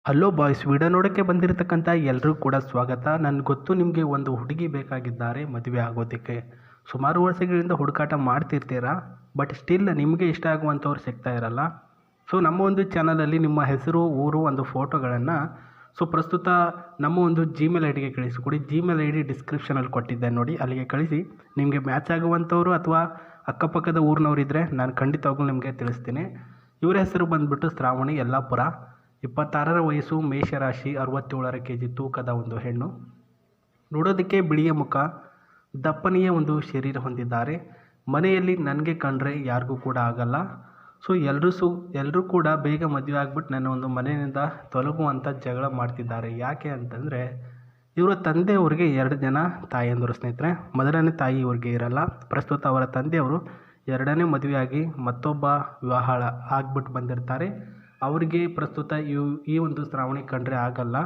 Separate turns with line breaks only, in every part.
Hello boys, video ನೋಡೋಕ್ಕೆ ಬಂದಿರತಕ್ಕಂಥ ಎಲ್ಲರೂ ಕೂಡ ಸ್ವಾಗತ. ನನಗೆ ಗೊತ್ತು ನಿಮಗೆ ಒಂದು ಹುಡುಗಿ ಬೇಕಾಗಿದ್ದಾರೆ ಮದುವೆ ಆಗೋದಕ್ಕೆ. ಸುಮಾರು ವರ್ಷಗಳಿಂದ ಹುಡುಕಾಟ ಮಾಡ್ತಿರ್ತೀರಾ, ಬಟ್ ಸ್ಟಿಲ್ ನಿಮಗೆ ಇಷ್ಟ ಆಗುವಂಥವ್ರು ಸಿಗ್ತಾ ಇರಲ್ಲ. ಸೊ ನಮ್ಮ ಒಂದು ಚಾನಲಲ್ಲಿ ನಿಮ್ಮ ಹೆಸರು, ಊರು, ಒಂದು ಫೋಟೋಗಳನ್ನು ಪ್ರಸ್ತುತ ನಮ್ಮ ಒಂದು ಜಿಮೇಲ್ ಐ ಡಿಗೆ ಕಳಿಸಿಕೊಡಿ. ಜಿಮೇಲ್ ಐ ಡಿ ಡಿಸ್ಕ್ರಿಪ್ಷನಲ್ಲಿ ಕೊಟ್ಟಿದ್ದೆ ನೋಡಿ, ಅಲ್ಲಿಗೆ ಕಳಿಸಿ. ನಿಮಗೆ ಮ್ಯಾಚ್ ಆಗುವಂಥವ್ರು ಅಥವಾ ಅಕ್ಕಪಕ್ಕದ ಊರಿನವರಿದ್ದರೆ ನಾನು ಖಂಡಿತವಾಗ್ಲೂ ನಿಮಗೆ ತಿಳಿಸ್ತೀನಿ. ಇವರ ಹೆಸರು ಬಂದುಬಿಟ್ಟು ಶ್ರಾವಣಿ ಯಲ್ಲಾಪುರ, 26ರ ವಯಸ್ಸು, ಮೇಷರಾಶಿ, 67 kg ತೂಕದ ಒಂದು ಹೆಣ್ಣು. ನೋಡೋದಕ್ಕೆ ಬಿಳಿಯ ಮುಖ, ದಪ್ಪನೆಯ ಒಂದು ಶರೀರ ಹೊಂದಿದ್ದಾರೆ. ಮನೆಯಲ್ಲಿ ನನಗೆ ಕಂಡ್ರೆ ಯಾರಿಗೂ ಕೂಡ ಆಗಲ್ಲ. ಸೊ ಎಲ್ಲರೂ ಕೂಡ ಬೇಗ ಮದುವೆ ಆಗಿಬಿಟ್ಟು ನನ್ನ ಒಂದು ಮನೆಯಿಂದ ತೊಲಗುವಂಥ ಜಗಳ ಮಾಡ್ತಿದ್ದಾರೆ. ಯಾಕೆ ಅಂತಂದರೆ ಇವರ ತಂದೆಯವ್ರಿಗೆ 2 ಜನ ತಾಯಿಯಂದರು ಸ್ನೇಹಿತರೆ. ಮೊದಲನೇ ತಾಯಿ ಇವ್ರಿಗೆ ಇರಲ್ಲ. ಪ್ರಸ್ತುತ ಅವರ ತಂದೆಯವರು 2ನೇ ಮದುವೆಯಾಗಿ ಮತ್ತೊಬ್ಬ ವಿವಾಹ ಆಗಿಬಿಟ್ಟು ಬಂದಿರ್ತಾರೆ. ಅವರಿಗೆ ಪ್ರಸ್ತುತ ಈ ಒಂದು ಶ್ರಾವಣಿ ಕಂಡ್ರೆ ಆಗಲ್ಲ.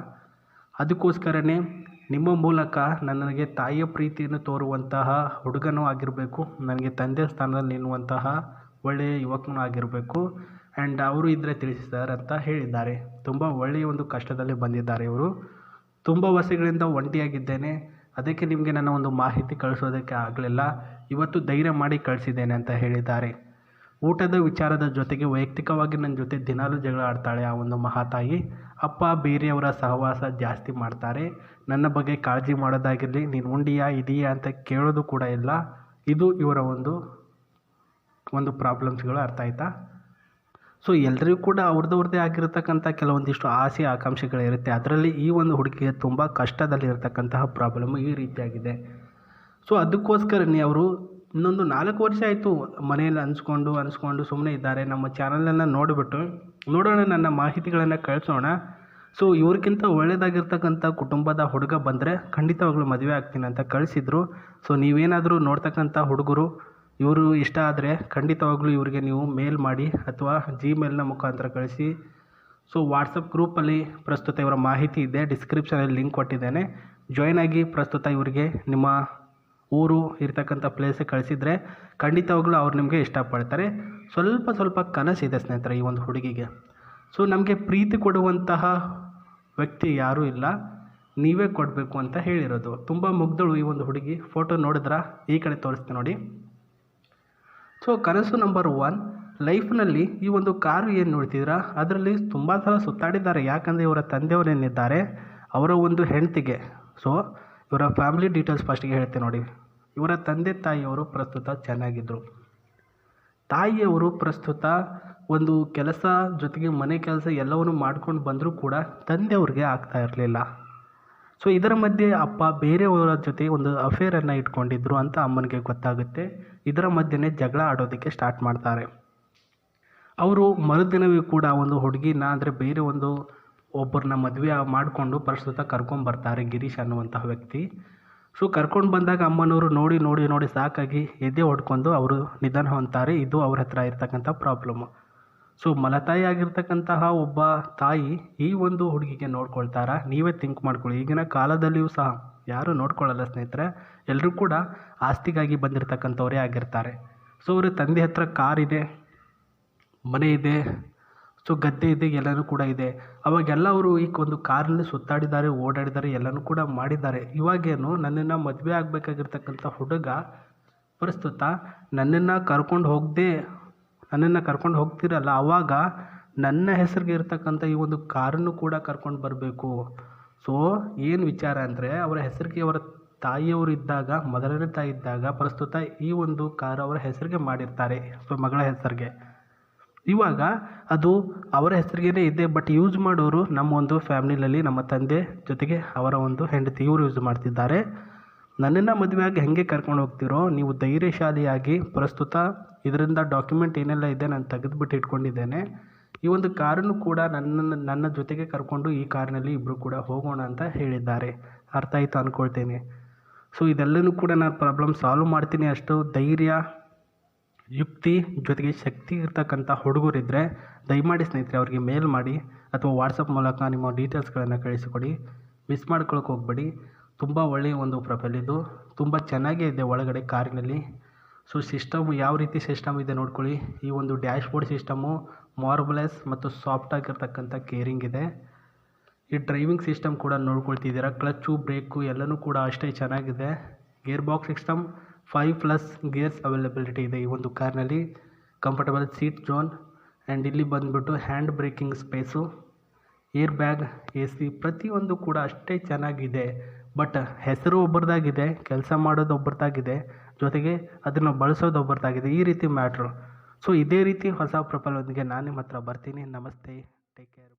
ಅದಕ್ಕೋಸ್ಕರನೇ ನಿಮ್ಮ ಮೂಲಕ ನನಗೆ ತಾಯಿಯ ಪ್ರೀತಿಯನ್ನು ತೋರುವಂತಹ ಹುಡುಗನೂ ಆಗಿರಬೇಕು, ನನಗೆ ತಂದೆ ಸ್ಥಾನದಲ್ಲಿ ನಿಲ್ಲುವಂತಹ ಒಳ್ಳೆಯ ಯುವಕನೂ ಆಗಿರಬೇಕು. ಆ್ಯಂಡ್ ಅವರು ಇದ್ದರೆ ತಿಳಿಸಿ ಸರ್ ಅಂತ ಹೇಳಿದ್ದಾರೆ. ತುಂಬ ಒಳ್ಳೆಯ ಒಂದು ಕಷ್ಟದಲ್ಲಿ ಬಂದಿದ್ದಾರೆ ಇವರು. ತುಂಬ ವರ್ಷಗಳಿಂದ ಒಂಟಿಯಾಗಿದ್ದೇನೆ, ಅದಕ್ಕೆ ನಿಮಗೆ ನನ್ನ ಒಂದು ಮಾಹಿತಿ ಕಳಿಸೋದಕ್ಕೆ ಆಗಲಿಲ್ಲ. ಇವತ್ತು ಧೈರ್ಯ ಮಾಡಿ ಕಳಿಸಿದ್ದೇನೆ ಅಂತ ಹೇಳಿದ್ದಾರೆ. ಊಟದ ವಿಚಾರದ ಜೊತೆಗೆ ವೈಯಕ್ತಿಕವಾಗಿ ನನ್ನ ಜೊತೆ ದಿನಾಲೂ ಜಗಳ ಆಡ್ತಾಳೆ ಆ ಒಂದು ಮಹಾತಾಯಿ. ಅಪ್ಪ ಬೇರೆಯವರ ಸಹವಾಸ ಜಾಸ್ತಿ ಮಾಡ್ತಾರೆ. ನನ್ನ ಬಗ್ಗೆ ಕಾಳಜಿ ಮಾಡೋದಾಗಿರಲಿ, ನೀನು ಉಂಡಿಯಾ ಇದೆಯಾ ಅಂತ ಕೇಳೋದು ಕೂಡ ಇಲ್ಲ. ಇದು ಇವರ ಒಂದು ಪ್ರಾಬ್ಲಮ್ಸ್ಗಳು, ಅರ್ಥ ಆಯ್ತಾ? ಸೊ ಎಲ್ಲರಿಗೂ ಕೂಡ ಅವ್ರದ್ದೇ ಆಗಿರತಕ್ಕಂಥ ಕೆಲವೊಂದಿಷ್ಟು ಆಸೆ ಆಕಾಂಕ್ಷೆಗಳಿರುತ್ತೆ. ಅದರಲ್ಲಿ ಈ ಒಂದು ಹುಡುಗಿಗೆ ತುಂಬ ಕಷ್ಟದಲ್ಲಿರ್ತಕ್ಕಂತಹ ಪ್ರಾಬ್ಲಮ್ ಈ ರೀತಿಯಾಗಿದೆ. ಸೊ ಅದಕ್ಕೋಸ್ಕರನೇ ಅವರು ಇನ್ನೊಂದು 4 ವರ್ಷ ಆಯಿತು ಮನೆಯಲ್ಲಿ ಅನಿಸ್ಕೊಂಡು ಸುಮ್ಮನೆ ಇದ್ದಾರೆ. ನಮ್ಮ ಚಾನಲನ್ನು ನೋಡೋಣ, ನನ್ನ ಮಾಹಿತಿಗಳನ್ನು ಕಳಿಸೋಣ. ಸೊ ಇವ್ರಿಗಿಂತ ಒಳ್ಳೆಯದಾಗಿರ್ತಕ್ಕಂಥ ಕುಟುಂಬದ ಹುಡುಗ ಬಂದರೆ ಖಂಡಿತವಾಗ್ಲೂ ಮದುವೆ ಆಗ್ತೀನಿ ಅಂತ ಕಳಿಸಿದ್ರು. ಸೊ ನೀವೇನಾದರೂ ನೋಡ್ತಕ್ಕಂಥ ಹುಡುಗರು ಇವರು ಇಷ್ಟ ಆದರೆ ಖಂಡಿತವಾಗ್ಲೂ ಇವರಿಗೆ ನೀವು ಮೇಲ್ ಮಾಡಿ ಅಥವಾ ಜಿಮೇಲ್ನ ಮುಖಾಂತರ ಕಳಿಸಿ. ಸೊ ವಾಟ್ಸಪ್ ಗ್ರೂಪಲ್ಲಿ ಪ್ರಸ್ತುತ ಇವರ ಮಾಹಿತಿ ಇದೆ, ಡಿಸ್ಕ್ರಿಪ್ಷನಲ್ಲಿ ಲಿಂಕ್ ಕೊಟ್ಟಿದ್ದೇನೆ. ಜಾಯ್ನ್ ಆಗಿ ಪ್ರಸ್ತುತ ಇವರಿಗೆ ನಿಮ್ಮ ಊರು ಇರ್ತಕ್ಕಂಥ ಪ್ಲೇಸಿಗೆ ಕಳಿಸಿದರೆ ಖಂಡಿತವಾಗ್ಲೂ ಅವ್ರು ನಿಮಗೆ ಇಷ್ಟಪಡ್ತಾರೆ. ಸ್ವಲ್ಪ ಕನಸಿದೆ ಸ್ನೇಹಿತರೆ ಈ ಒಂದು ಹುಡುಗಿಗೆ. ಸೊ ನಮಗೆ ಪ್ರೀತಿ ಕೊಡುವಂತಹ ವ್ಯಕ್ತಿ ಯಾರೂ ಇಲ್ಲ, ನೀವೇ ಕೊಡಬೇಕು ಅಂತ ಹೇಳಿರೋದು. ತುಂಬ ಮುಗ್ಧಳು ಈ ಒಂದು ಹುಡುಗಿ. ಫೋಟೋ ನೋಡಿದ್ರ ಈ ಕಡೆ ತೋರಿಸ್ತೀನಿ ನೋಡಿ. ಸೊ ಕನಸು ನಂಬರ್ 1, ಲೈಫ್ನಲ್ಲಿ ಈ ಒಂದು ಕಾರು ಏನು ನೋಡ್ತಿದ್ದೀರಾ ಅದರಲ್ಲಿ ತುಂಬ ಸಲ ಸುತ್ತಾಡಿದ್ದಾರೆ. ಯಾಕಂದರೆ ಇವರ ತಂದೆಯವರೇನಿದ್ದಾರೆ ಅವರ ಒಂದು ಹೆಂಡತಿಗೆ, ಸೊ ಇವರ ಫ್ಯಾಮಿಲಿ ಡೀಟೇಲ್ಸ್ ಫಸ್ಟಿಗೆ ಹೇಳ್ತೀನಿ ನೋಡಿ. ಇವರ ತಂದೆ ತಾಯಿಯವರು ಪ್ರಸ್ತುತ ಚೆನ್ನಾಗಿದ್ದರು. ತಾಯಿಯವರು ಪ್ರಸ್ತುತ ಒಂದು ಕೆಲಸ ಜೊತೆಗೆ ಮನೆ ಕೆಲಸ ಎಲ್ಲವನ್ನು ಮಾಡ್ಕೊಂಡು ಬಂದರೂ ಕೂಡ ತಂದೆಯವ್ರಿಗೆ ಆಗ್ತಾ ಇರಲಿಲ್ಲ. ಸೊ ಇದರ ಮಧ್ಯೆ ಅಪ್ಪ ಬೇರೆಯವರ ಜೊತೆ ಒಂದು ಅಫೇರನ್ನು ಇಟ್ಕೊಂಡಿದ್ರು ಅಂತ ಅಮ್ಮನಿಗೆ ಗೊತ್ತಾಗುತ್ತೆ. ಇದರ ಮಧ್ಯೆನೇ ಜಗಳ ಆಡೋದಕ್ಕೆ ಸ್ಟಾರ್ಟ್ ಮಾಡ್ತಾರೆ. ಅವರು ಮರುದಿನವೂ ಕೂಡ ಒಂದು ಹುಡುಗಿನ ಅಂದರೆ ಬೇರೆ ಒಬ್ಬರನ್ನ ಮದುವೆ ಮಾಡಿಕೊಂಡು ಪ್ರಸ್ತುತ ಕರ್ಕೊಂಬರ್ತಾರೆ, ಗಿರೀಶ್ ಅನ್ನುವಂತಹ ವ್ಯಕ್ತಿ. ಸೊ ಕರ್ಕೊಂಡು ಬಂದಾಗ ಅಮ್ಮನವರು ನೋಡಿ ಸಾಕಾಗಿ ಎದೆ ಹೊಡ್ಕೊಂಡು ಅವರು ನಿಧನ ಹೊಂದ್ತಾರೆ. ಇದು ಅವ್ರ ಹತ್ರ ಇರ್ತಕ್ಕಂಥ ಪ್ರಾಬ್ಲಮ್ಮು. ಸೊ ಮಲತಾಯಿ ಆಗಿರ್ತಕ್ಕಂತಹ ಒಬ್ಬ ತಾಯಿ ಈ ಒಂದು ಹುಡುಗಿಗೆ ನೋಡ್ಕೊಳ್ತಾರಾ? ನೀವೇ ಥಿಂಕ್ ಮಾಡ್ಕೊಳ್ಳಿ. ಈಗಿನ ಕಾಲದಲ್ಲಿಯೂ ಸಹ ಯಾರೂ ನೋಡ್ಕೊಳ್ಳಲ್ಲ ಸ್ನೇಹಿತರೆ. ಎಲ್ಲರೂ ಕೂಡ ಆಸ್ತಿಗಾಗಿ ಬಂದಿರತಕ್ಕಂಥವರೇ ಆಗಿರ್ತಾರೆ. ಸೊ ಅವ್ರ ತಂದೆ ಹತ್ರ ಕಾರಿದೆ, ಮನೆ ಇದೆ, ಸೊ ಗದ್ದೆ ಇದೆ, ಎಲ್ಲನೂ ಕೂಡ ಇದೆ. ಅವಾಗೆಲ್ಲ ಅವರು ಈಗ ಒಂದು ಕಾರಲ್ಲಿ ಸುತ್ತಾಡಿದ್ದಾರೆ, ಓಡಾಡಿದ್ದಾರೆ, ಎಲ್ಲನೂ ಕೂಡ ಮಾಡಿದ್ದಾರೆ. ಇವಾಗೇನು ನನ್ನನ್ನು ಮದುವೆ ಆಗಬೇಕಾಗಿರ್ತಕ್ಕಂಥ ಹುಡುಗ ಪ್ರಸ್ತುತ ನನ್ನನ್ನು ಕರ್ಕೊಂಡು ಹೋಗ್ತಿರಲ್ಲ, ಆವಾಗ ನನ್ನ ಹೆಸರಿಗೆ ಇರ್ತಕ್ಕಂಥ ಈ ಒಂದು ಕಾರನ್ನು ಕೂಡ ಕರ್ಕೊಂಡು ಬರಬೇಕು. ಸೊ ಏನು ವಿಚಾರ ಅಂದರೆ ಅವರ ಹೆಸರಿಗೆ ಅವರ ತಾಯಿಯವರು ಇದ್ದಾಗ, ಮೊದಲನೇ ತಾಯಿ ಇದ್ದಾಗ ಪ್ರಸ್ತುತ ಈ ಒಂದು ಕಾರು ಅವರ ಹೆಸರಿಗೆ ಮಾಡಿರ್ತಾರೆ, ಸೊ ಮಗಳ ಹೆಸರಿಗೆ. ಇವಾಗ ಅದು ಅವರ ಹೆಸರಿಗೇ ಇದೆ, ಬಟ್ ಯೂಸ್ ಮಾಡೋರು ನಮ್ಮ ಒಂದು ಫ್ಯಾಮಿಲಿಯಲ್ಲಿ ನಮ್ಮ ತಂದೆ ಜೊತೆಗೆ ಅವರ ಒಂದು ಹೆಂಡತಿ ಇವರು ಯೂಸ್ ಮಾಡ್ತಿದ್ದಾರೆ. ನನ್ನನ್ನು ಮದುವೆಯಾಗಿ ಹೇಗೆ ಕರ್ಕೊಂಡು ಹೋಗ್ತಿರೋ ನೀವು ಧೈರ್ಯಶಾಲಿಯಾಗಿ ಪ್ರಸ್ತುತ ಇದರಿಂದ ಡಾಕ್ಯುಮೆಂಟ್ ಏನೆಲ್ಲ ಇದೆ ನಾನು ತೆಗೆದುಬಿಟ್ಟು ಇಟ್ಕೊಂಡಿದ್ದೇನೆ. ಈ ಒಂದು ಕಾರನ್ನು ಕೂಡ ನನ್ನ ಜೊತೆಗೆ ಕರ್ಕೊಂಡು ಈ ಕಾರಿನಲ್ಲಿ ಇಬ್ಬರು ಕೂಡ ಹೋಗೋಣ ಅಂತ ಹೇಳಿದ್ದಾರೆ. ಅರ್ಥ ಆಯಿತು ಅಂದ್ಕೊಳ್ತೇನೆ. ಸೊ ಇದೆಲ್ಲನೂ ಕೂಡ ನಾನು ಪ್ರಾಬ್ಲಮ್ ಸಾಲ್ವ್ ಮಾಡ್ತೀನಿ. ಅಷ್ಟು ಧೈರ್ಯ, ಯುಕ್ತಿ ಜೊತೆಗೆ ಶಕ್ತಿ ಇರ್ತಕ್ಕಂಥ ಹುಡುಗರಿದ್ದರೆ ದಯಮಾಡಿ ಸ್ನೇಹಿತರೆ ಅವ್ರಿಗೆ ಮೇಲ್ ಮಾಡಿ ಅಥವಾ ವಾಟ್ಸಪ್ ಮೂಲಕ ನಿಮ್ಮ ಡೀಟೇಲ್ಸ್ಗಳನ್ನು ಕಳಿಸಿಕೊಡಿ. ಮಿಸ್ ಮಾಡ್ಕೊಳಕ್ಕೆ ಹೋಗಬೇಡಿ. ತುಂಬ ಒಳ್ಳೆಯ ಒಂದು ಪ್ರೊಫೈಲ್ ಇದು, ತುಂಬ ಚೆನ್ನಾಗೇ ಇದೆ ಒಳಗಡೆ ಕಾರಿನಲ್ಲಿ. ಸೊ ಸಿಸ್ಟಮ್ ಯಾವ ರೀತಿ ಸಿಸ್ಟಮ್ ಇದೆ ನೋಡ್ಕೊಳ್ಳಿ. ಈ ಒಂದು ಡ್ಯಾಶ್ ಬೋರ್ಡ್ ಸಿಸ್ಟಮು ಮಾರ್ಬಲೆಸ್ ಮತ್ತು ಸಾಫ್ಟ್ ಆಗಿರ್ತಕ್ಕಂಥ ಕೇರಿಂಗ್ ಇದೆ. ಈ ಡ್ರೈವಿಂಗ್ ಸಿಸ್ಟಮ್ ಕೂಡ ನೋಡ್ಕೊಳ್ತಿದ್ದೀರಾ, ಕ್ಲಚ್ಚು ಬ್ರೇಕು ಎಲ್ಲನೂ ಕೂಡ ಅಷ್ಟೇ ಚೆನ್ನಾಗಿದೆ. Gear box system 5+ gears availability ಇದೆ ಈ ಒಂದು ಕಾರ್ನಲ್ಲಿ. ಕಂಫರ್ಟಬಲ್ ಸೀಟ್ ಝೋನ್ ಆ್ಯಂಡ್ ಇಲ್ಲಿ ಬಂದುಬಿಟ್ಟು hand breaking space, air bag, AC ಪ್ರತಿಯೊಂದು ಕೂಡ ಅಷ್ಟೇ ಚೆನ್ನಾಗಿದೆ. ಬಟ್ ಹೆಸರು ಒಬ್ಬರದಾಗಿದೆ, ಕೆಲಸ ಮಾಡೋದು ಒಬ್ಬರದಾಗಿದೆ, ಜೊತೆಗೆ ಅದನ್ನು ಬಳಸೋದು ಒಬ್ಬರದಾಗಿದೆ. ಈ ರೀತಿ ಮ್ಯಾಟ್ರು. ಸೊ ಇದೇ ರೀತಿ ಹೊಸ ಪ್ರೊಫೈಲೊಂದಿಗೆ ನಾನು ನಿಮ್ಮ ಹತ್ರ ಬರ್ತೀನಿ. ನಮಸ್ತೆ, ಟೇಕ್ ಕೇರ್.